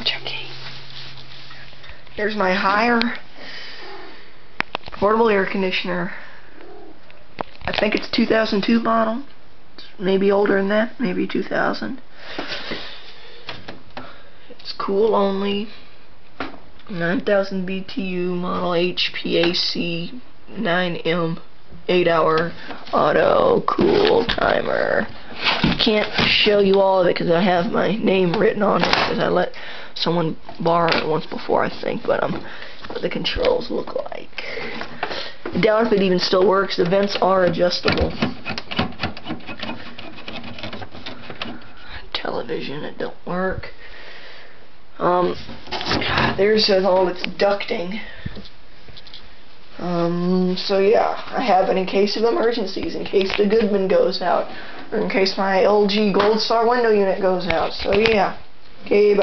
Chucky. There's my Haier portable air conditioner. I think it's 2002 model. Maybe older than that. Maybe 2000. It's cool only. 9,000 BTU model HPAC 9M 8-hour auto cool timer. Can't show you all of it because I have my name written on it because I let someone borrow it once before, I think, but what the controls look like. I doubt if it even still works. The vents are adjustable. Television, it don't work. There's all its ducting. So yeah, I have it in case of emergencies, in case the Goodman goes out, or in case my LG Gold Star window unit goes out. So yeah. Okay, bye.